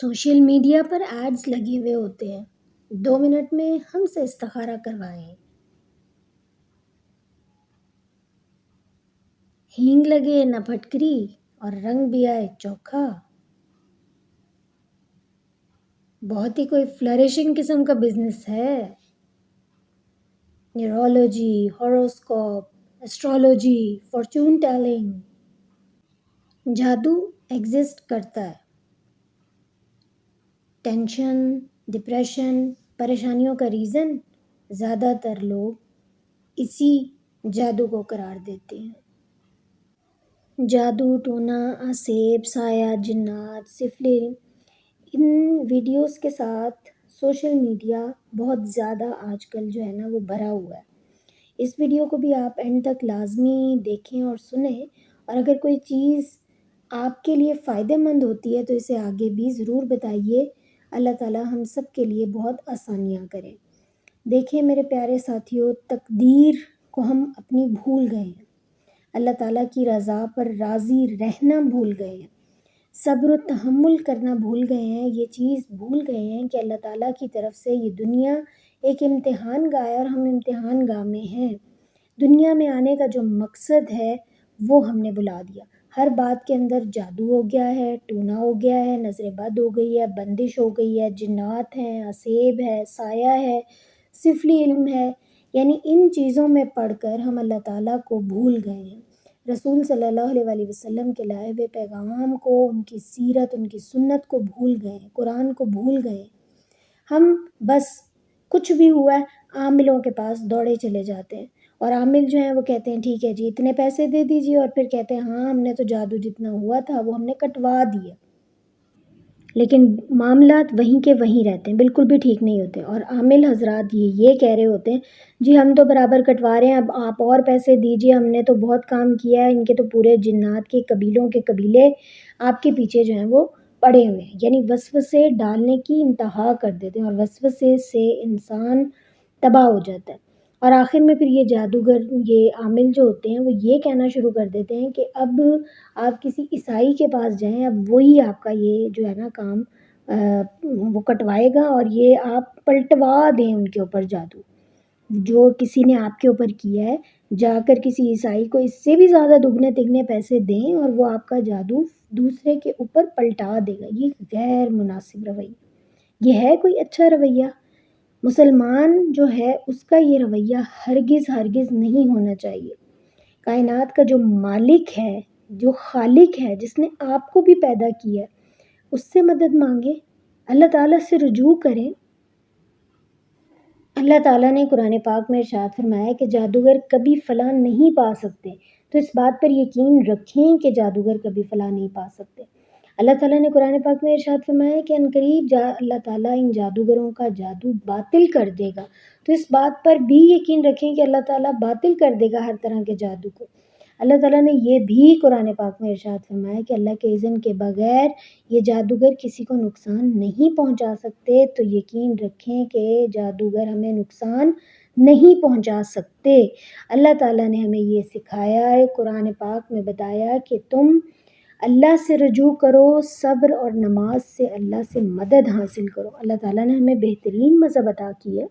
Social media پر AIDS لگے ہوئے ہوتے ہیں، 2 منٹ میں ہم سے استخارہ کروائیں، ہینگ لگے نہ پھٹکری اور رنگ بھی آئے چوکھا۔ بہت ہی کوئی فلرشنگ قسم کا بزنس ہے۔ Neurology, horoscope, astrology, fortune telling. جادو ایگزسٹ کرتا ہے۔ ٹینشن، ڈپریشن، پریشانیوں کا ریزن زیادہ تر لوگ اسی جادو کو قرار دیتے ہیں۔ جادو ٹونا، اسیب، سایہ، جنات، سفلی، ان ویڈیوز کے ساتھ سوشل میڈیا بہت زیادہ آج کل جو ہے نا وہ بھرا ہوا ہے۔ اس ویڈیو کو بھی آپ اینڈ تک لازمی دیکھیں اور سنیں، اور اگر کوئی چیز آپ کے لیے فائدہ مند ہوتی ہے تو اسے آگے بھی ضرور بتائیے۔ اللہ تعالیٰ ہم سب کے لیے بہت آسانیاں کریں۔ دیکھیں میرے پیارے ساتھیوں، تقدیر کو ہم اپنی بھول گئے ہیں، اللہ تعالیٰ کی رضا پر راضی رہنا بھول گئے ہیں، صبر و تحمل کرنا بھول گئے ہیں، یہ چیز بھول گئے ہیں کہ اللہ تعالیٰ کی طرف سے یہ دنیا ایک امتحان گاہ ہے اور ہم امتحان گاہ میں ہیں۔ دنیا میں آنے کا جو مقصد ہے وہ ہم نے بلا دیا۔ ہر بات کے اندر جادو ہو گیا ہے، ٹونا ہو گیا ہے، نظر بد ہو گئی ہے، بندش ہو گئی ہے، جنات ہیں، اسیب ہے، سایہ ہے، سفلی علم ہے، یعنی ان چیزوں میں پڑھ کر ہم اللہ تعالیٰ کو بھول گئے ہیں۔ رسول صلی اللہ علیہ وسلم کے لائے ہوئے پیغام کو، ان کی سیرت، ان کی سنت کو بھول گئے ہیں، قرآن کو بھول گئے ہیں۔ ہم بس کچھ بھی ہوا ہے عاملوں کے پاس دوڑے چلے جاتے ہیں، اور عامل جو ہیں وہ کہتے ہیں ٹھیک ہے جی اتنے پیسے دے دیجیے، اور پھر کہتے ہیں ہاں ہم نے تو جادو جتنا ہوا تھا وہ ہم نے کٹوا دیا، لیکن معاملات وہیں کے وہیں رہتے ہیں، بالکل بھی ٹھیک نہیں ہوتے۔ اور عامل حضرات یہ کہہ رہے ہوتے ہیں جی ہم تو برابر کٹوا رہے ہیں، اب آپ اور پیسے دیجیے، ہم نے تو بہت کام کیا ہے، ان کے تو پورے جنات کے قبیلوں کے قبیلے آپ کے پیچھے جو ہیں وہ پڑے ہوئے ہیں، یعنی وسوسے ڈالنے کی انتہا کر دیتے ہیں، اور وسوسے سے انسان تباہ ہو جاتا ہے۔ اور آخر میں پھر یہ جادوگر، یہ عامل جو ہوتے ہیں وہ یہ کہنا شروع کر دیتے ہیں کہ اب آپ کسی عیسائی کے پاس جائیں، اب وہی آپ کا یہ جو ہے نا کام وہ کٹوائے گا، اور یہ آپ پلٹوا دیں ان کے اوپر جادو جو کسی نے آپ کے اوپر کیا ہے، جا کر کسی عیسائی کو اس سے بھی زیادہ دگنے تگنے پیسے دیں اور وہ آپ کا جادو دوسرے کے اوپر پلٹا دے گا۔ یہ غیر مناسب رویہ، یہ ہے کوئی اچھا رویہ؟ مسلمان جو ہے اس کا یہ رویہ ہرگز ہرگز نہیں ہونا چاہیے۔ کائنات کا جو مالک ہے، جو خالق ہے، جس نے آپ کو بھی پیدا کیا ہے، اس سے مدد مانگے، اللہ تعالیٰ سے رجوع کریں۔ اللہ تعالیٰ نے قرآن پاک میں ارشاد فرمایا کہ جادوگر کبھی فلاح نہیں پا سکتے، تو اس بات پر یقین رکھیں کہ جادوگر کبھی فلاح نہیں پا سکتے۔ اللہ تعالیٰ نے قرآن پاک میں ارشاد فرمایا کہ عنقریب اللہ تعالیٰ ان جادوگروں کا جادو باطل کر دے گا، تو اس بات پر بھی یقین رکھیں کہ اللہ تعالیٰ باطل کر دے گا ہر طرح کے جادو کو۔ اللہ تعالیٰ نے یہ بھی قرآن پاک میں ارشاد فرمایا کہ اللہ کے اذن کے بغیر یہ جادوگر کسی کو نقصان نہیں پہنچا سکتے، تو یقین رکھیں کہ جادوگر ہمیں نقصان نہیں پہنچا سکتے۔ اللہ تعالیٰ نے ہمیں یہ سکھایا ہے، قرآن پاک میں بتایا کہ تم اللہ سے رجوع کرو، صبر اور نماز سے اللہ سے مدد حاصل کرو۔ اللہ تعالیٰ نے ہمیں بہترین مذہب عطا کیا،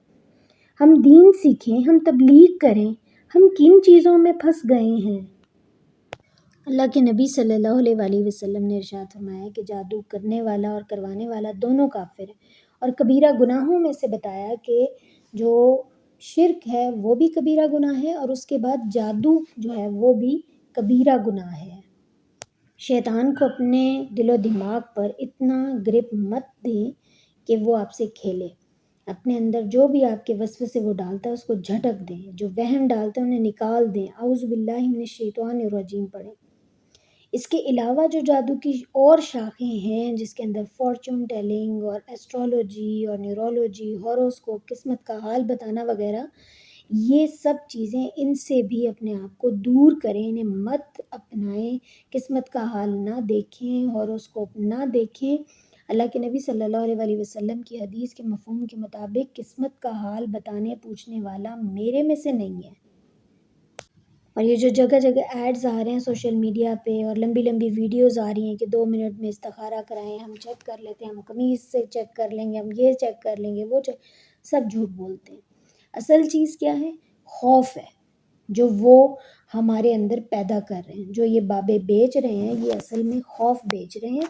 ہم دین سیکھیں، ہم تبلیغ کریں، ہم کن چیزوں میں پھنس گئے ہیں؟ اللہ کے نبی صلی اللہ علیہ وسلم نے ارشاد فرمایا کہ جادو کرنے والا اور کروانے والا دونوں کافر ہیں، اور کبیرہ گناہوں میں سے بتایا کہ جو شرک ہے وہ بھی کبیرہ گناہ ہے، اور اس کے بعد جادو جو ہے وہ بھی کبیرہ گناہ ہے۔ شیطان کو اپنے دل و دماغ پر اتنا گرپ مت دیں کہ وہ آپ سے کھیلے۔ اپنے اندر جو بھی آپ کے وسوسے وہ ڈالتا ہے اس کو جھٹک دیں، جو وہم ڈالتا ہے انہیں نکال دیں، اعوذ باللہ من الشیطان الرجیم پڑھیں۔ اس کے علاوہ جو جادو کی اور شاخیں ہیں جس کے اندر فارچون ٹیلنگ اور ایسٹرولوجی اور نیورولوجی، ہوروسکوپ، قسمت کا حال بتانا وغیرہ، یہ سب چیزیں ان سے بھی اپنے آپ کو دور کریں، انہیں مت اپنائیں، قسمت کا حال نہ دیکھیں، ہوروسکوپ نہ دیکھیں۔ اللہ کے نبی صلی اللہ علیہ وسلم کی حدیث کے مفہوم کے مطابق قسمت کا حال بتانے پوچھنے والا میرے میں سے نہیں ہے۔ اور یہ جو جگہ جگہ ایڈز آ رہے ہیں سوشل میڈیا پہ اور لمبی لمبی ویڈیوز آ رہی ہیں کہ 2 منٹ میں استخارہ کرائیں، ہم چیک کر لیتے ہیں، ہم قمیص سے چیک کر لیں گے، ہم یہ چیک کر لیں گے، وہ چیک، سب جھوٹ بولتے ہیں۔ اصل چیز کیا ہے؟ خوف ہے جو وہ ہمارے اندر پیدا کر رہے ہیں، جو یہ بابے بیچ رہے ہیں، یہ اصل میں خوف بیچ رہے ہیں،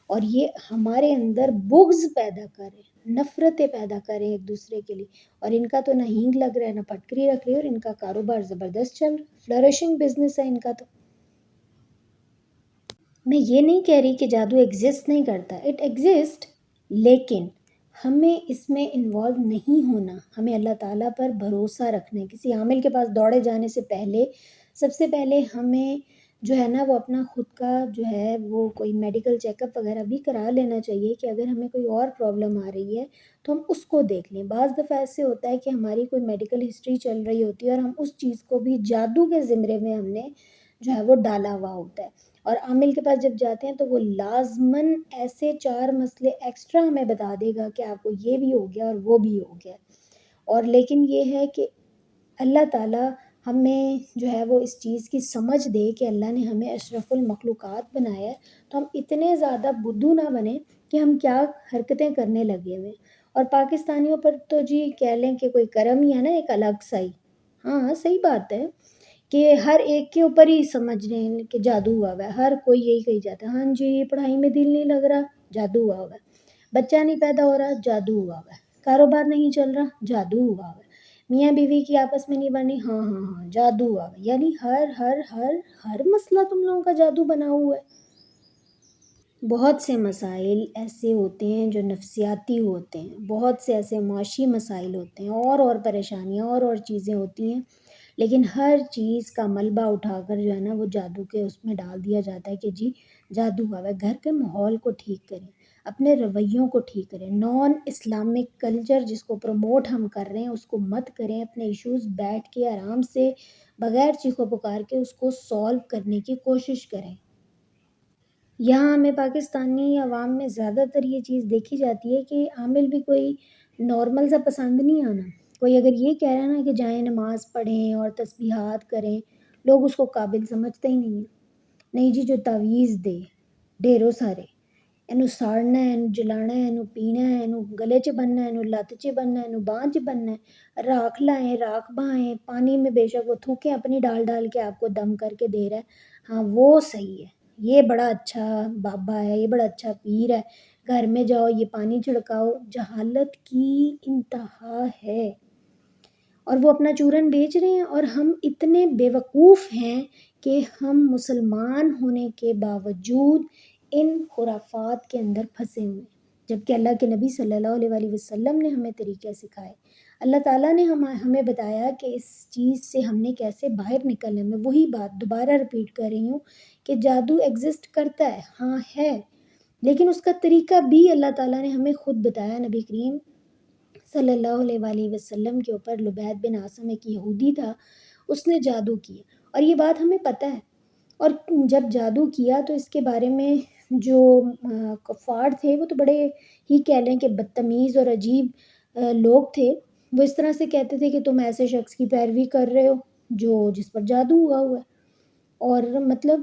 اور یہ ہمارے اندر بغض پیدا کر رہے ہیں، نفرتیں پیدا کر رہے ہیں ایک دوسرے کے لیے۔ اور ان کا تو نہ ہینگ لگ رہا ہے نہ پٹکری رکھ رہی ہے، اور ان کا کاروبار زبردست چل رہا ہے، فلورشنگ بزنس ہے ان کا۔ تو میں یہ نہیں کہہ رہی کہ جادو ایگزسٹ نہیں کرتا، اٹ ایگزسٹ، لیکن ہمیں اس میں انوالو نہیں ہونا، ہمیں اللہ تعالیٰ پر بھروسہ رکھنا ہے۔ کسی عامل کے پاس دوڑے جانے سے پہلے سب سے پہلے ہمیں جو ہے نا وہ اپنا خود کا جو ہے وہ کوئی میڈیکل چیک اپ وغیرہ بھی کرا لینا چاہیے کہ اگر ہمیں کوئی اور پرابلم آ رہی ہے تو ہم اس کو دیکھ لیں۔ بعض دفعہ ایسے ہوتا ہے کہ ہماری کوئی میڈیکل ہسٹری چل رہی ہوتی ہے اور ہم اس چیز کو بھی جادو کے زمرے میں ہم نے جو ہے وہ ڈالا ہوا ہوتا ہے، اور عامل کے پاس جب جاتے ہیں تو وہ لازماً ایسے 4 مسئلے ایکسٹرا ہمیں بتا دے گا کہ آپ کو یہ بھی ہو گیا اور وہ بھی ہو گیا۔ اور لیکن یہ ہے کہ اللہ تعالیٰ ہمیں جو ہے وہ اس چیز کی سمجھ دے کہ اللہ نے ہمیں اشرف المخلوقات بنایا ہے، تو ہم اتنے زیادہ بدھو نہ بنیں کہ ہم کیا حرکتیں کرنے لگے ہوئے۔ اور پاکستانیوں پر تو جی کہہ لیں کہ کوئی کرم ہی ہے نا، ایک الگ سا ہی۔ ہاں صحیح بات ہے کہ ہر ایک کے اوپر ہی سمجھ رہے ہیں کہ جادو ہوا ہوا ہے، ہر کوئی یہی کہی جاتا ہے، ہاں جی پڑھائی میں دل نہیں لگ رہا، جادو ہوا ہوا ہے، بچہ نہیں پیدا ہو رہا، جادو ہوا ہوا ہے، کاروبار نہیں چل رہا، جادو ہوا ہوا ہے، میاں بیوی کی آپس میں نہیں بنی، ہاں ہاں ہاں جادو ہوا ہوا ہے۔ یعنی ہر ہر ہر ہر مسئلہ تم لوگوں کا جادو بنا ہوا ہے۔ بہت سے مسائل ایسے ہوتے ہیں جو نفسیاتی ہوتے ہیں، بہت سے ایسے معاشی مسائل ہوتے ہیں، اور پریشانیاں اور چیزیں ہوتی ہیں، لیکن ہر چیز کا ملبہ اٹھا کر جو ہے نا وہ جادو کے اس میں ڈال دیا جاتا ہے کہ جی جادو ہوا ہے۔ گھر کے ماحول کو ٹھیک کریں، اپنے رویوں کو ٹھیک کریں، نان اسلامک کلچر جس کو پروموٹ ہم کر رہے ہیں اس کو مت کریں، اپنے ایشوز بیٹھ کے آرام سے بغیر چیخو پکار کے اس کو سولو کرنے کی کوشش کریں۔ یہاں ہمیں پاکستانی عوام میں زیادہ تر یہ چیز دیکھی جاتی ہے کہ عامل بھی کوئی نارمل سا پسند نہیں آنا۔ کوئی اگر یہ کہہ رہا ہے نا کہ جائیں نماز پڑھیں اور تسبیحات کریں، لوگ اس کو قابل سمجھتے ہی نہیں ہیں۔ نہیں جی، جو تعویذ دے ڈھیروں سارے، اینو ساڑنا ہے، اینو جلانا ہے، اینو پینا ہے، اینو گلے 'ਚ بننا ہے، اینو لت 'ਚ بننا ہے، اینو باਂਹ 'ਚ بننا ہے، راکھ لائیں، راکھ بہائیں، پانی میں بے شک وہ تھوکیں اپنی ڈال ڈال کے آپ کو دم کر کے دے رہا ہے، ہاں وہ صحیح ہے، یہ بڑا اچھا بابا ہے، یہ بڑا اچھا پیر ہے، گھر میں جاؤ یہ پانی چھڑکاؤ۔ جہالت کی انتہا ہے، اور وہ اپنا چورن بیچ رہے ہیں، اور ہم اتنے بیوقوف ہیں کہ ہم مسلمان ہونے کے باوجود ان خرافات کے اندر پھنسے ہوئے ہیں، جبکہ اللہ کے نبی صلی اللہ علیہ وآلہ وسلم نے ہمیں طریقے سکھائے، اللہ تعالیٰ نے ہمیں بتایا کہ اس چیز سے ہم نے کیسے باہر نکلنا ہے۔ میں وہی بات دوبارہ رپیٹ کر رہی ہوں کہ جادو ایگزسٹ کرتا ہے، ہاں ہے، لیکن اس کا طریقہ بھی اللہ تعالیٰ نے ہمیں خود بتایا۔ نبی کریم صلی اللہ علیہ وآلہ وسلم کے اوپر لبید بن عاصم ایک یہودی تھا، اس نے جادو کیا، اور یہ بات ہمیں پتہ ہے، اور جب جادو کیا تو اس کے بارے میں جو کفار تھے وہ تو بڑے ہی کہہ لیں کہ بدتمیز اور عجیب لوگ تھے، وہ اس طرح سے کہتے تھے کہ تم ایسے شخص کی پیروی کر رہے ہو جس پر جادو ہوا ہوا ہے، اور مطلب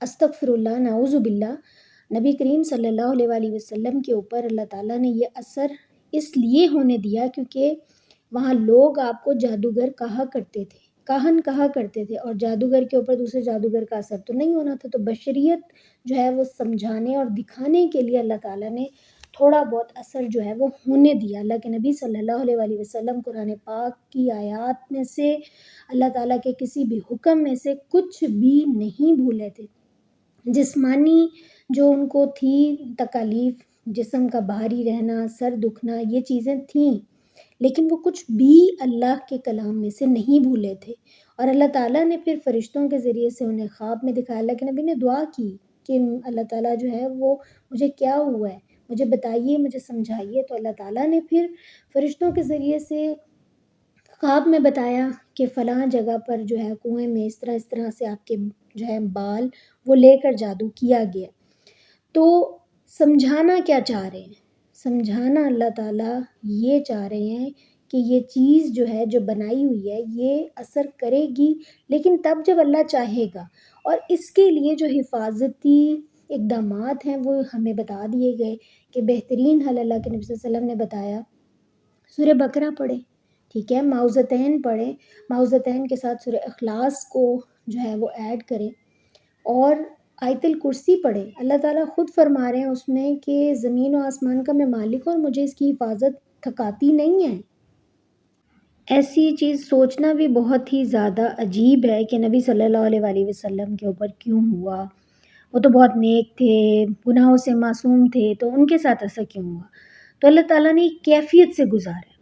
استغفر اللہ، نعوذ باللہ۔ نبی کریم صلی اللہ علیہ وآلہ وسلم کے اوپر اللہ تعالیٰ نے یہ اثر اس لیے ہونے دیا کیونکہ وہاں لوگ آپ کو جادوگر کہا کرتے تھے، کاہن کہا کرتے تھے، اور جادوگر کے اوپر دوسرے جادوگر کا اثر تو نہیں ہونا تھا، تو بشریت جو ہے وہ سمجھانے اور دکھانے کے لیے اللہ تعالیٰ نے تھوڑا بہت اثر جو ہے وہ ہونے دیا۔ اللہ کے نبی صلی اللہ علیہ وآلہ وسلم قرآن پاک کی آیات میں سے، اللہ تعالیٰ کے کسی بھی حکم میں سے کچھ بھی نہیں بھولے تھے۔ جسمانی جو ان کو تھی تکالیف، جسم کا بھاری رہنا، سر دکھنا، یہ چیزیں تھیں، لیکن وہ کچھ بھی اللہ کے کلام میں سے نہیں بھولے تھے، اور اللہ تعالیٰ نے پھر فرشتوں کے ذریعے سے انہیں خواب میں دکھایا۔ اللہ کے نبی نے دعا کی کہ اللہ تعالیٰ جو ہے وہ مجھے کیا ہوا ہے مجھے بتائیے، مجھے سمجھائیے، تو اللہ تعالیٰ نے پھر فرشتوں کے ذریعے سے خواب میں بتایا کہ فلاں جگہ پر جو ہے کنویں میں اس طرح سے آپ کے جو ہے بال وہ لے کر جادو کیا گیا۔ تو سمجھانا کیا چاہ رہے ہیں؟ سمجھانا اللہ تعالیٰ یہ چاہ رہے ہیں کہ یہ چیز جو ہے جو بنائی ہوئی ہے یہ اثر کرے گی، لیکن تب جب اللہ چاہے گا. اور اس کے لیے جو حفاظتی اقدامات ہیں وہ ہمیں بتا دیے گئے کہ بہترین حل اللہ کے نبی صلی اللہ علیہ وسلم نے بتایا. سورہ بقرہ پڑھیں، ٹھیک ہے، معوذتین پڑھیں، معوذتین کے ساتھ سورہ اخلاص کو جو ہے وہ ایڈ کریں، اور آیت الکرسی پڑھیں. اللہ تعالیٰ خود فرما رہے ہیں اس میں کہ زمین و آسمان کا میں مالک ہوں اور مجھے اس کی حفاظت تھکاتی نہیں ہے. ایسی چیز سوچنا بھی بہت ہی زیادہ عجیب ہے کہ نبی صلی اللہ علیہ وآلہ وسلم کے اوپر کیوں ہوا. وہ تو بہت نیک تھے، گناہوں سے معصوم تھے، تو ان کے ساتھ ایسا کیوں ہوا؟ تو اللہ تعالیٰ نے ایک کیفیت سے گزارا،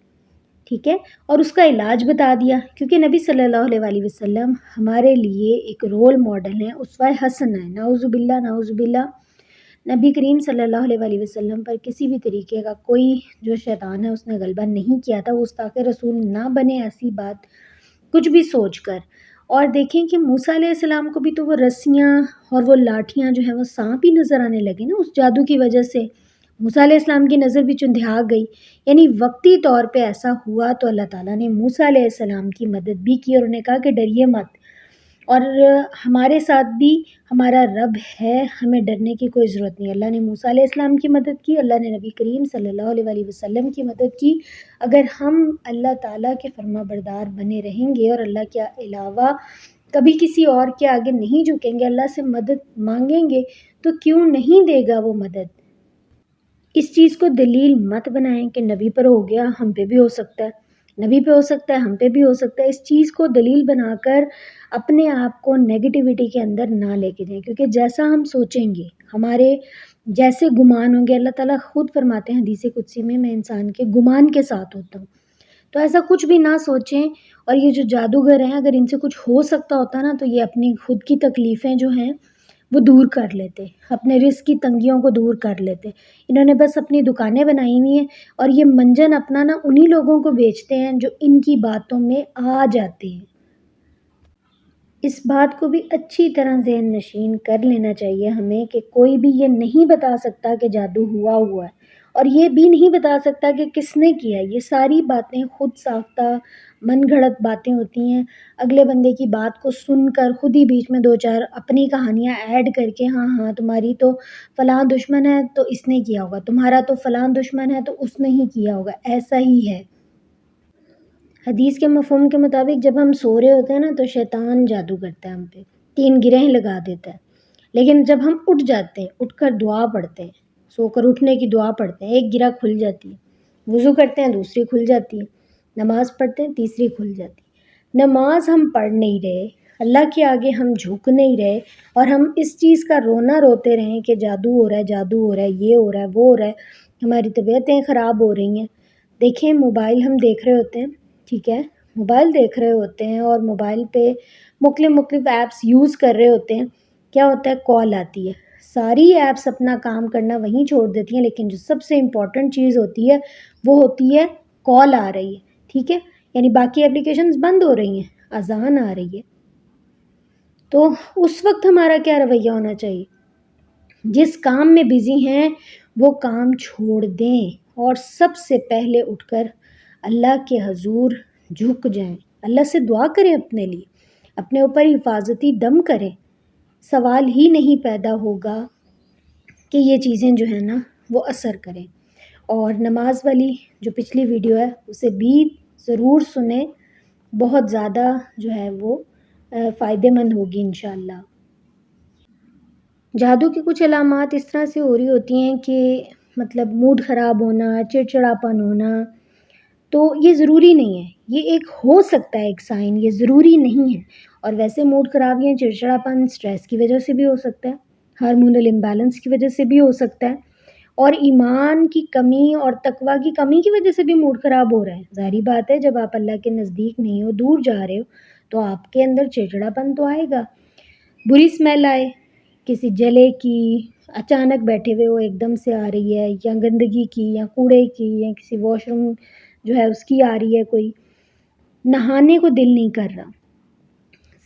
ٹھیک ہے، اور اس کا علاج بتا دیا، کیونکہ نبی صلی اللہ علیہ وآلہ وسلم ہمارے لیے ایک رول ماڈل ہیں، اسوہ حسن ہے. نعوذ باللہ، نعوذ باللہ، نبی کریم صلی اللہ علیہ وآلہ وسلم پر کسی بھی طریقے کا کوئی جو شیطان ہے اس نے غلبہ نہیں کیا تھا. وہ گستاخ رسول نہ بنے ایسی بات کچھ بھی سوچ کر. اور دیکھیں کہ موسیٰ علیہ السلام کو بھی تو وہ رسیاں اور وہ لاٹھیاں جو ہیں وہ سانپ ہی نظر آنے لگے نا اس جادو کی وجہ سے. موسیٰ علیہ السلام کی نظر بھی چندھیا گئی، یعنی وقتی طور پہ ایسا ہوا تو اللہ تعالیٰ نے موسیٰ علیہ السلام کی مدد بھی کی اور انہیں کہا کہ ڈریے مت. اور ہمارے ساتھ بھی ہمارا رب ہے، ہمیں ڈرنے کی کوئی ضرورت نہیں. اللہ نے موسیٰ علیہ السلام کی مدد کی، اللہ نے نبی کریم صلی اللہ علیہ وآلہ وسلم کی مدد کی. اگر ہم اللہ تعالیٰ کے فرما بردار بنے رہیں گے اور اللہ کے علاوہ کبھی کسی اور کے آگے نہیں جھکیں گے، اللہ سے مدد مانگیں گے، تو کیوں نہیں دے گا وہ مدد. اس چیز کو دلیل مت بنائیں کہ نبی پر ہو گیا ہم پہ بھی ہو سکتا ہے، نبی پہ ہو سکتا ہے ہم پہ بھی ہو سکتا ہے. اس چیز کو دلیل بنا کر اپنے آپ کو نیگیٹیوٹی کے اندر نہ لے کے جائیں، کیونکہ جیسا ہم سوچیں گے ہمارے جیسے گمان ہوں گے. اللہ تعالیٰ خود فرماتے ہیں حدیث قدسی میں انسان کے گمان کے ساتھ ہوتا ہوں. تو ایسا کچھ بھی نہ سوچیں. اور یہ جو جادوگر ہیں اگر ان سے کچھ ہو سکتا ہوتا نا تو یہ اپنی خود کی تکلیفیں جو ہیں وہ دور کر لیتے، اپنے رزق کی تنگیوں کو دور کر لیتے. انہوں نے بس اپنی دکانیں بنائی ہوئی ہیں اور یہ منجن اپنا نا انہی لوگوں کو بیچتے ہیں جو ان کی باتوں میں آ جاتے ہیں. اس بات کو بھی اچھی طرح ذہن نشین کر لینا چاہیے ہمیں کہ کوئی بھی یہ نہیں بتا سکتا کہ جادو ہوا ہے، اور یہ بھی نہیں بتا سکتا کہ کس نے کیا. یہ ساری باتیں خود ساختہ من گھڑت باتیں ہوتی ہیں. اگلے بندے کی بات کو سن کر خود ہی بیچ میں دو چار اپنی کہانیاں ایڈ کر کے ہاں تمہاری تو فلاں دشمن ہے تو اس نے کیا ہوگا، تمہارا تو فلاں دشمن ہے تو اس نے ہی کیا ہوگا. ایسا ہی ہے. حدیث کے مفہوم کے مطابق جب ہم سو رہے ہوتے ہیں نا تو شیطان جادو کرتا ہے ہم پہ، 3 گرہیں لگا دیتا ہے. لیکن جب ہم اٹھ جاتے ہیں، اٹھ کر دعا پڑھتے ہیں، سو کر اٹھنے کی دعا پڑھتے ہیں، ایک گرہ کھل جاتی ہے. وضو کرتے ہیں دوسری کھل جاتی ہے. نماز پڑھتے ہیں تیسری کھل جاتی ہے. نماز ہم پڑھ نہیں رہے، اللہ کے آگے ہم جھک نہیں رہے، اور ہم اس چیز کا رونا روتے رہیں کہ جادو ہو رہا ہے، جادو ہو رہا ہے، یہ ہو رہا ہے، وہ ہو رہا ہے، ہماری طبیعتیں خراب ہو رہی ہیں. دیکھیں موبائل ہم دیکھ رہے ہوتے ہیں، ٹھیک ہے، موبائل دیکھ رہے ہوتے ہیں اور موبائل پہ مختلف ایپس یوز کر رہے ہوتے ہیں. کیا ہوتا ہے؟ کال آتی ہے. ساری ایپس اپنا کام کرنا وہیں چھوڑ دیتی ہیں، لیکن جو سب سے امپورٹنٹ چیز ہوتی ہے وہ ہوتی ہے کال آ رہی ہے، ٹھیک ہے، یعنی باقی اپلیکیشنز بند ہو رہی ہیں، اذان آ رہی ہے. تو اس وقت ہمارا کیا رویہ ہونا چاہیے؟ جس کام میں بزی ہیں وہ کام چھوڑ دیں اور سب سے پہلے اٹھ کر اللہ کے حضور جھک جائیں، اللہ سے دعا کریں، اپنے لیے اپنے اوپر حفاظتی دم کریں. سوال ہی نہیں پیدا ہوگا کہ یہ چیزیں جو ہیں نا وہ اثر کریں. اور نماز والی جو پچھلی ویڈیو ہے اسے بھی ضرور سنیں، بہت زیادہ جو ہے وہ فائدے مند ہوگی انشاءاللہ. جادو کی کچھ علامات اس طرح سے ہو رہی ہوتی ہیں کہ مطلب موڈ خراب ہونا، چڑچڑاپن ہونا، تو یہ ضروری نہیں ہے. یہ ایک ہو سکتا ہے ایک سائن، یہ ضروری نہیں ہے. اور ویسے موڈ خراب یا چڑچڑاپن اسٹریس کی وجہ سے بھی ہو سکتا ہے، ہارمونل امبیلنس کی وجہ سے بھی ہو سکتا ہے، اور ایمان کی کمی اور تقوی کی کمی کی وجہ سے بھی موڈ خراب ہو رہا ہے. ظاہری بات ہے جب آپ اللہ کے نزدیک نہیں ہو، دور جا رہے ہو، تو آپ کے اندر چڑچڑاپن تو آئے گا. بری اسمیل آئے کسی جلے کی، اچانک بیٹھے ہوئے ہو ایک دم سے آ رہی ہے، یا گندگی کی یا کوڑے کی یا کسی واش روم جو ہے اس کی آ رہی ہے، کوئی نہانے کو دل نہیں کر رہا،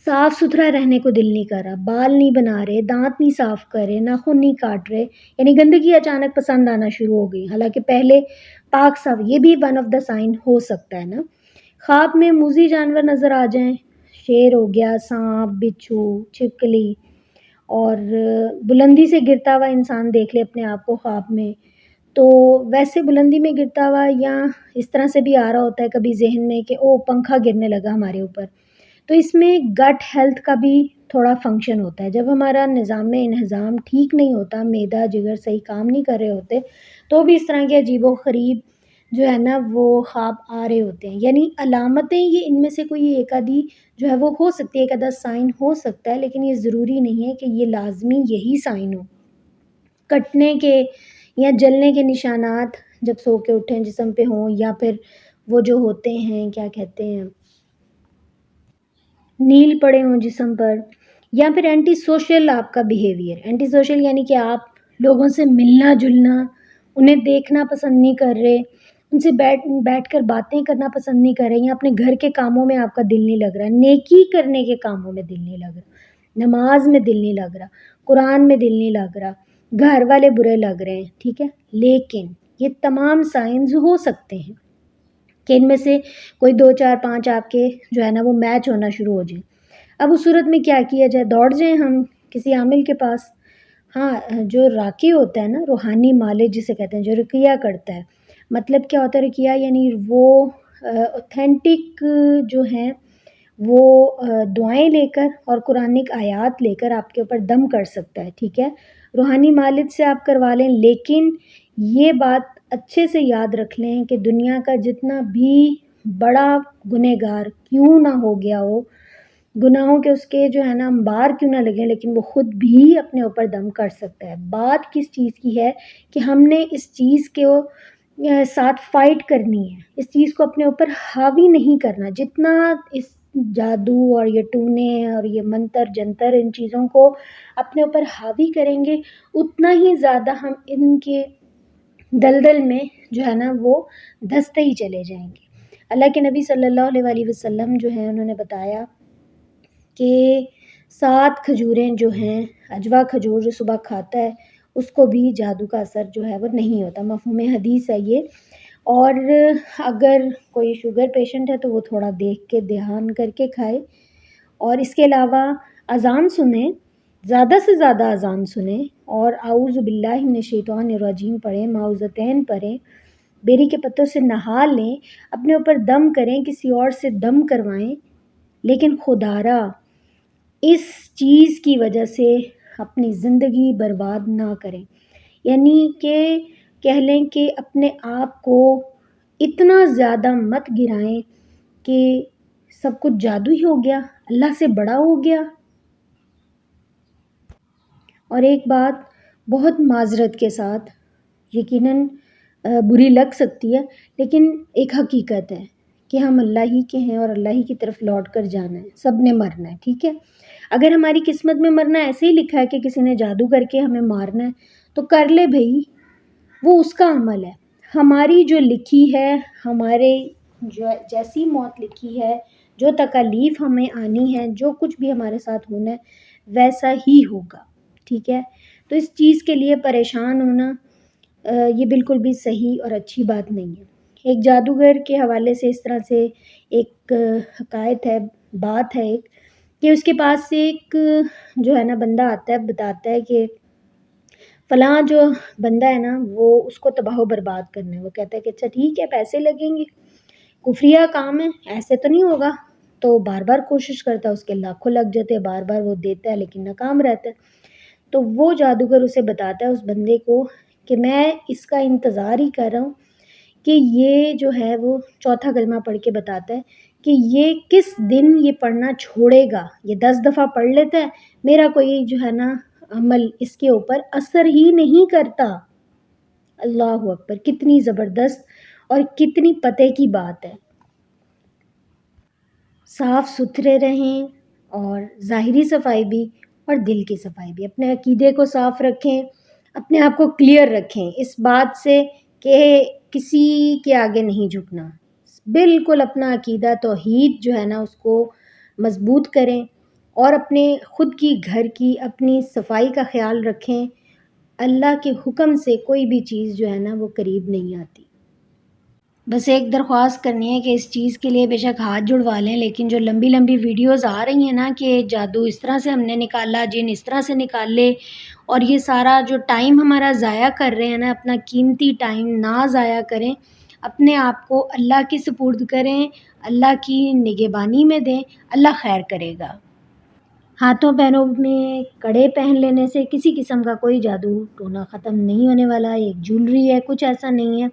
صاف ستھرا رہنے کو دل نہیں کر رہا، بال نہیں بنا رہے، دانت نہیں صاف کر رہے، ناخن نہیں کاٹ رہے، یعنی گندگی اچانک پسند آنا شروع ہو گئی، حالانکہ پہلے پاک صاف، یہ بھی ون آف دا سائن ہو سکتا ہے نا۔ خواب میں موذی جانور نظر آ جائیں، شیر ہو گیا، سانپ، بچھو، چھپکلی، اور بلندی سے گرتا ہوا انسان دیکھ لے اپنے آپ کو خواب میں، تو ویسے بلندی میں گرتا ہوا، یا اس طرح سے بھی آ رہا ہوتا ہے کبھی ذہن میں کہ او پنکھا گرنے لگا ہمارے اوپر، تو اس میں گٹ ہیلتھ کا بھی تھوڑا فنکشن ہوتا ہے۔ جب ہمارا نظام انہضام ٹھیک نہیں ہوتا، معدہ جگر صحیح کام نہیں کر رہے ہوتے، تو بھی اس طرح کے عجیب و غریب جو ہے نا وہ خواب آ رہے ہوتے ہیں۔ یعنی علامتیں یہ ان میں سے کوئی ایک آدھی جو ہے وہ ہو سکتی ہے، ایک آدھا سائن ہو سکتا ہے، لیکن یہ ضروری نہیں ہے کہ یہ لازمی یہی سائن ہو۔ کٹنے کے یا جلنے کے نشانات جب سو کے اٹھیں جسم پہ ہوں، یا پھر وہ جو ہوتے ہیں کیا کہتے ہیں، نیل پڑے ہوں جسم پر، یا پھر اینٹی سوشل آپ کا بیہیویئر، اینٹی سوشل یعنی کہ آپ لوگوں سے ملنا جلنا، انہیں دیکھنا پسند نہیں کر رہے، ان سے بیٹھ کر باتیں کرنا پسند نہیں کر رہے، یا اپنے گھر کے کاموں میں آپ کا دل نہیں لگ رہا، نیکی کرنے کے کاموں میں دل نہیں لگ رہا، نماز میں دل نہیں لگ رہا، قرآن میں دل نہیں لگ رہا، گھر والے برے لگ رہے ہیں، ٹھیک ہے، لیکن یہ تمام سائنز ہو سکتے ہیں کہ ان میں سے کوئی 2 4 5 آپ کے جو ہے نا وہ میچ ہونا شروع ہو جائیں۔ اب اس صورت میں کیا کیا جائے؟ دوڑ جائیں ہم کسی عامل کے پاس۔ ہاں، جو راقی ہوتا ہے نا، روحانی مالک جسے کہتے ہیں، جو رقیہ کرتا ہے، مطلب کیا ہوتا ہے رقیہ؟ یعنی وہ اوتھینٹک جو ہیں وہ دعائیں لے کر اور قرآنک آیات لے کر آپ کے اوپر دم کر سکتا ہے، ٹھیک ہے، روحانی مالک سے آپ کروا لیں، لیکن یہ بات اچھے سے یاد رکھ لیں کہ دنیا کا جتنا بھی بڑا گنہگار کیوں نہ ہو گیا ہو، گناہوں کے اس کے جو ہے نا انبار کیوں نہ لگیں، لیکن وہ خود بھی اپنے اوپر دم کر سکتا ہے۔ بات کس چیز کی ہے کہ ہم نے اس چیز کے ساتھ فائٹ کرنی ہے، اس چیز کو اپنے اوپر حاوی نہیں کرنا۔ جتنا اس جادو اور یہ ٹونے اور یہ منتر جنتر ان چیزوں کو اپنے اوپر حاوی کریں گے، اتنا ہی زیادہ ہم ان کے دلدل میں جو ہے نا وہ دھستے ہی چلے جائیں گے۔ اللہ کے نبی صلی اللہ علیہ وآلہ وسلم جو ہیں انہوں نے بتایا کہ 7 کھجوریں جو ہیں، اجوا کھجور جو صبح کھاتا ہے اس کو بھی جادو کا اثر جو ہے وہ نہیں ہوتا، مفہوم حدیث ہے یہ۔ اور اگر کوئی شوگر پیشنٹ ہے تو وہ تھوڑا دیکھ کے دھیان کر کے کھائے، اور اس کے علاوہ اذان سنیں، زیادہ سے زیادہ اذان سنیں، اور اعوذ باللہ من الشیطان الرجیم پڑھیں، معوذتین پڑھیں، بیری کے پتوں سے نہا لیں، اپنے اوپر دم کریں، کسی اور سے دم کروائیں، لیکن خدارا اس چیز کی وجہ سے اپنی زندگی برباد نہ کریں۔ یعنی کہ کہہ لیں کہ اپنے آپ کو اتنا زیادہ مت گرائیں کہ سب کچھ جادو ہی ہو گیا، اللہ سے بڑا ہو گیا۔ اور ایک بات بہت معذرت کے ساتھ یقیناً بری لگ سکتی ہے، لیکن ایک حقیقت ہے کہ ہم اللہ ہی کے ہیں اور اللہ ہی کی طرف لوٹ کر جانا ہے، سب نے مرنا ہے، ٹھیک ہے۔ اگر ہماری قسمت میں مرنا ایسے ہی لکھا ہے کہ کسی نے جادو کر کے ہمیں مارنا ہے تو کر لے بھئی، وہ اس کا عمل ہے۔ ہماری جو لکھی ہے، ہمارے جو جیسی موت لکھی ہے، جو تکالیف ہمیں آنی ہے، جو کچھ بھی ہمارے ساتھ ہونا ہے ویسا ہی ہوگا، ٹھیک ہے۔ تو اس چیز کے لیے پریشان ہونا یہ بالکل بھی صحیح اور اچھی بات نہیں ہے۔ ایک جادوگر کے حوالے سے اس طرح سے ایک حکایت ہے، بات ہے ایک، کہ اس کے پاس سے ایک جو ہے نا بندہ آتا ہے، بتاتا ہے کہ فلاں جو بندہ ہے نا وہ اس کو تباہ و برباد کرنا ہے۔ وہ کہتا ہے کہ اچھا ٹھیک ہے، پیسے لگیں گے، کفریہ کام ہے، ایسے تو نہیں ہوگا، تو بار بار کوشش کرتا ہے، اس کے لاکھوں لگ جاتے ہیں، بار بار وہ دیتا ہے لیکن ناکام رہتا ہے۔ تو وہ جادوگر اسے بتاتا ہے اس بندے کو کہ میں اس کا انتظار ہی کر رہا ہوں کہ یہ جو ہے وہ چوتھا کلمہ پڑھ کے بتاتا ہے کہ یہ کس دن یہ پڑھنا چھوڑے گا، یہ 10 دفعہ پڑھ لیتا ہے، میرا کوئی جو ہے نا عمل اس کے اوپر اثر ہی نہیں کرتا۔ اللہ اکبر، کتنی زبردست اور کتنی پتے کی بات ہے۔ صاف ستھرے رہیں، اور ظاہری صفائی بھی اور دل کی صفائی بھی، اپنے عقیدے کو صاف رکھیں، اپنے آپ کو کلیئر رکھیں اس بات سے کہ کسی کے آگے نہیں جھکنا، بالکل اپنا عقیدہ توحید جو ہے نا اس کو مضبوط کریں، اور اپنے خود کی گھر کی اپنی صفائی کا خیال رکھیں. اللہ کے حکم سے کوئی بھی چیز جو ہے نا وہ قریب نہیں آتی. بس ایک درخواست کرنی ہے کہ اس چیز کے لیے بے شک ہاتھ جڑوا لیں، لیکن جو لمبی لمبی ویڈیوز آ رہی ہیں نا کہ جادو اس طرح سے ہم نے نکالا، جن اس طرح سے نکالے، اور یہ سارا جو ٹائم ہمارا ضائع کر رہے ہیں نا، اپنا قیمتی ٹائم نہ ضائع کریں، اپنے آپ کو اللہ کے سپرد کریں، اللہ کی نگہبانی میں دیں، اللہ خیر کرے گا. ہاتھوں پیروں میں کڑے پہن لینے سے کسی قسم کا کوئی جادو ٹونا ختم نہیں ہونے والا. ایک جولری ہے، کچھ ایسا نہیں ہے.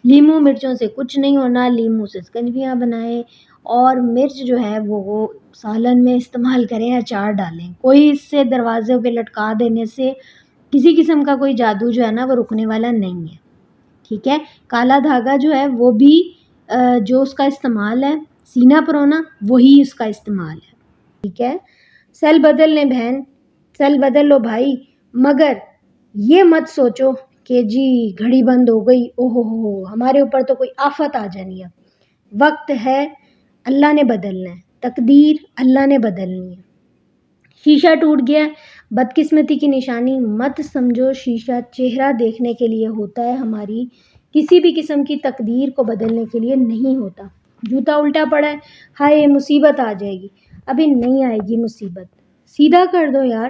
لیموں مرچوں سے کچھ نہیں ہونا. لیموں سے سکنجیاں بنائیں اور مرچ جو ہے وہ سالن میں استعمال کریں، اچار ڈالیں. کوئی اس سے دروازے پہ لٹکا دینے سے کسی قسم کا کوئی جادو جو ہے نا وہ رکنے والا نہیں ہے. ٹھیک ہے. کالا دھاگا جو ہے وہ بھی جو اس کا استعمال ہے سینہ پرونا، وہی اس کا استعمال ہے. ٹھیک ہے. سل بدل لیں بہن، سل بدل لو بھائی، مگر یہ مت سوچو کہ جی گھڑی بند ہو گئی، او ہو ہمارے اوپر تو کوئی آفت آ جانی ہے. وقت ہے، اللہ نے بدلنا ہے، تقدیر اللہ نے بدلنی ہے. شیشہ ٹوٹ گیا، بدقسمتی کی نشانی مت سمجھو. شیشہ چہرہ دیکھنے کے لیے ہوتا ہے، ہماری کسی بھی قسم کی تقدیر کو بدلنے کے لیے نہیں ہوتا. جوتا الٹا پڑا ہے، ہائے مصیبت آ جائے گی. ابھی نہیں آئے گی مصیبت، سیدھا کر دو یار.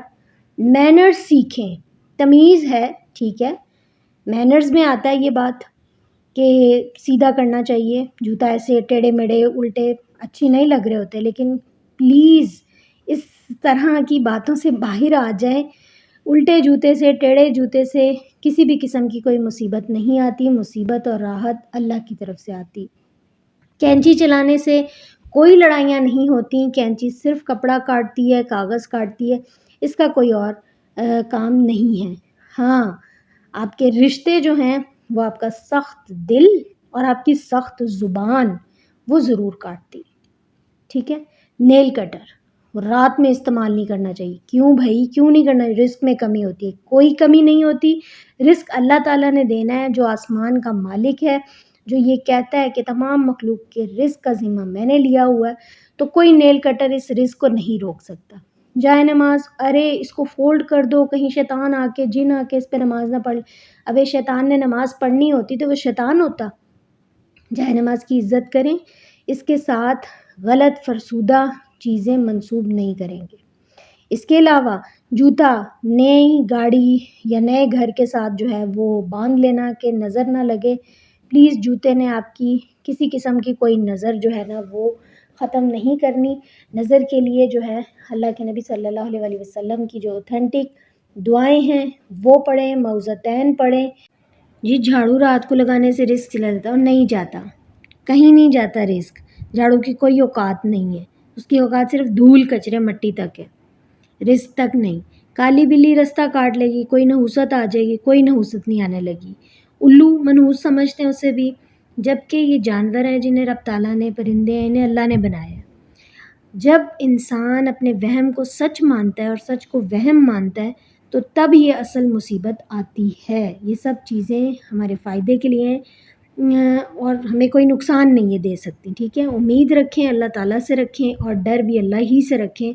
مینرز سیکھیں، تمیز ہے. ٹھیک ہے. مینرز میں آتا ہے یہ بات کہ سیدھا کرنا چاہیے. جوتا ایسے ٹیڑھے میڑھے الٹے اچھی نہیں لگ رہے ہوتے، لیکن پلیز اس طرح کی باتوں سے باہر آ جائیں. الٹے جوتے سے، ٹیڑھے جوتے سے کسی بھی قسم کی کوئی مصیبت نہیں آتی. مصیبت اور راحت اللہ کی طرف سے آتی. کینچی چلانے سے کوئی لڑائیاں نہیں ہوتی. کینچی صرف کپڑا کاٹتی ہے، کاغذ کاٹتی ہے، اس کا کوئی اور کام نہیں ہے. ہاں، آپ کے رشتے جو ہیں وہ آپ کا سخت دل اور آپ کی سخت زبان وہ ضرور کاٹتی. ٹھیک ہے. نیل کٹر رات میں استعمال نہیں کرنا چاہیے. کیوں بھائی، کیوں نہیں کرنا؟ رزق میں کمی ہوتی ہے. کوئی کمی نہیں ہوتی. رزق اللہ تعالیٰ نے دینا ہے، جو آسمان کا مالک ہے، جو یہ کہتا ہے کہ تمام مخلوق کے رزق کا ذمہ میں نے لیا ہوا ہے. تو کوئی نیل کٹر اس رزق کو نہیں روک سکتا. جائے نماز، ارے اس کو فولڈ کر دو، کہیں شیطان آ کے جن آ کے اس پہ نماز نہ پڑھ. ابے شیطان نے نماز پڑھنی ہوتی تو وہ شیطان ہوتا. جائے نماز کی عزت کریں، اس کے ساتھ غلط فرسودہ چیزیں منسوب نہیں کریں گے. اس کے علاوہ جوتا نئی گاڑی یا نئے گھر کے ساتھ جو ہے وہ باندھ لینا کہ نظر نہ لگے. پلیز جوتے نے آپ کی کسی قسم کی کوئی نظر جو ہے نا وہ ختم نہیں کرنی. نظر کے لیے جو ہے اللہ کے نبی صلی اللہ علیہ وآلہ وسلم کی جو اوتھینٹک دعائیں ہیں وہ پڑھیں، معوذتین پڑھیں. جی جھاڑو رات کو لگانے سے رزق چلا جاتا ہے، اور نہیں جاتا، کہیں نہیں جاتا رزق. جھاڑو کی کوئی اوقات نہیں ہے، اس کی اوقات صرف دھول کچرے مٹی تک ہے، رزق تک نہیں. کالی بلی رستہ کاٹ لے گی، کوئی نحوست آ جائے گی، کوئی نحوست نہیں آنے لگی. الو منحوس سمجھتے ہیں اسے بھی، جبکہ یہ جانور ہیں جنہیں رب تعالیٰ نے، پرندے ہیں انہیں اللہ نے بنایا ہے. جب انسان اپنے وہم کو سچ مانتا ہے اور سچ کو وہم مانتا ہے تو تب یہ اصل مصیبت آتی ہے. یہ سب چیزیں ہمارے فائدے کے لیے ہیں اور ہمیں کوئی نقصان نہیں یہ دے سکتی. ٹھیک ہے. امید رکھیں اللہ تعالیٰ سے رکھیں، اور ڈر بھی اللہ ہی سے رکھیں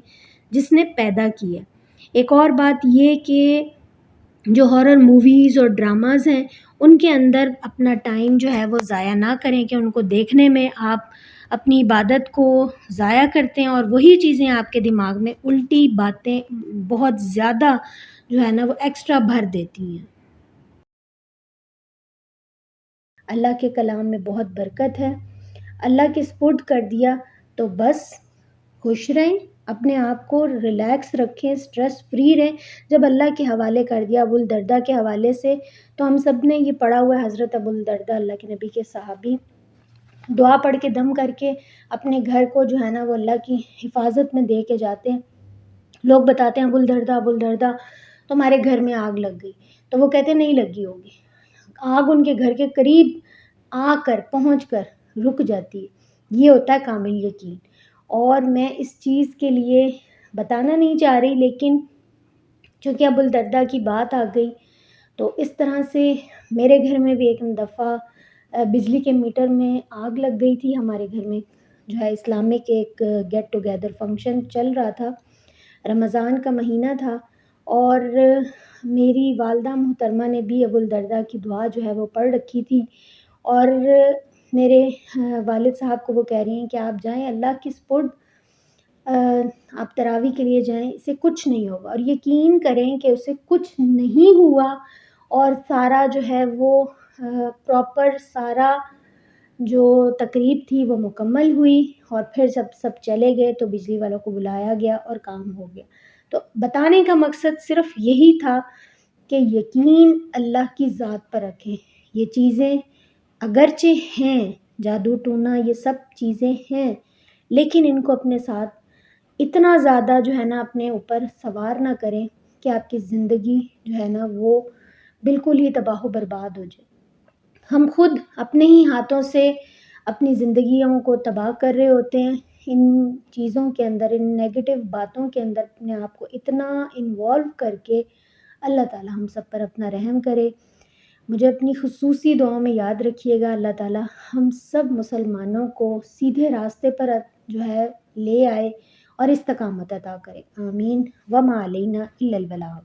جس نے پیدا کی ہے. ایک اور بات یہ کہ جو ہارر موویز اور ڈراماز ہیں ان کے اندر اپنا ٹائم جو ہے وہ ضائع نہ کریں کہ ان کو دیکھنے میں آپ اپنی عبادت کو ضائع کرتے ہیں اور وہی چیزیں آپ کے دماغ میں الٹی باتیں بہت زیادہ جو ہے نا وہ ایکسٹرا بھر دیتی ہیں. اللہ کے کلام میں بہت برکت ہے. اللہ کے سپرد کر دیا تو بس خوش رہیں، اپنے آپ کو ریلیکس رکھیں، سٹریس فری رہیں. جب اللہ کے حوالے کر دیا، ابو الدرداء کے حوالے سے، تو ہم سب نے یہ پڑھا ہوا ہے. حضرت ابو الدرداء اللہ کے نبی کے صحابی دعا پڑھ کے دم کر کے اپنے گھر کو جو ہے نا وہ اللہ کی حفاظت میں دے کے جاتے ہیں. لوگ بتاتے ہیں ابو الدرداء تمہارے گھر میں آگ لگ گئی، تو وہ کہتے ہیں نہیں لگی ہوگی. آگ ان کے گھر کے قریب آ کر پہنچ کر رک جاتی ہے. یہ ہوتا ہے کامل یقین. اور میں اس چیز کے لیے بتانا نہیں چاہ رہی، لیکن چونکہ ابو الدرداء کی بات آ گئی تو اس طرح سے میرے گھر میں بھی ایک دفعہ بجلی کے میٹر میں آگ لگ گئی تھی. ہمارے گھر میں جو ہے اسلامک ایک گیٹ ٹوگیدر فنکشن چل رہا تھا، رمضان کا مہینہ تھا اور میری والدہ محترمہ نے بھی ابو الدرداء کی دعا جو ہے وہ پڑھ رکھی تھی، اور میرے والد صاحب کو وہ کہہ رہی ہیں کہ آپ جائیں اللہ کی سپرد، آپ تراویح کے لیے جائیں، اسے کچھ نہیں ہوگا، اور یقین کریں کہ اسے کچھ نہیں ہوا، اور سارا جو ہے وہ پراپر سارا جو تقریب تھی وہ مکمل ہوئی، اور پھر جب سب چلے گئے تو بجلی والوں کو بلایا گیا اور کام ہو گیا۔ تو بتانے کا مقصد صرف یہی تھا کہ یقین اللہ کی ذات پر رکھیں۔ یہ چیزیں اگرچہ ہیں، جادو ٹونا یہ سب چیزیں ہیں، لیکن ان کو اپنے ساتھ اتنا زیادہ جو ہے نا اپنے اوپر سوار نہ کریں کہ آپ کی زندگی جو ہے نا وہ بالکل ہی تباہ و برباد ہو جائے۔ ہم خود اپنے ہی ہاتھوں سے اپنی زندگیوں کو تباہ کر رہے ہوتے ہیں، ان چیزوں کے اندر، ان نیگیٹو باتوں کے اندر اپنے آپ کو اتنا انوالو کر کے۔ اللہ تعالیٰ ہم سب پر اپنا رحم کرے۔ مجھے اپنی خصوصی دعاؤں میں یاد رکھیے گا۔ اللہ تعالیٰ ہم سب مسلمانوں کو سیدھے راستے پر جو ہے لے آئے اور استقامت عطا کرے۔ آمین۔ وما علینا الا البلاغ۔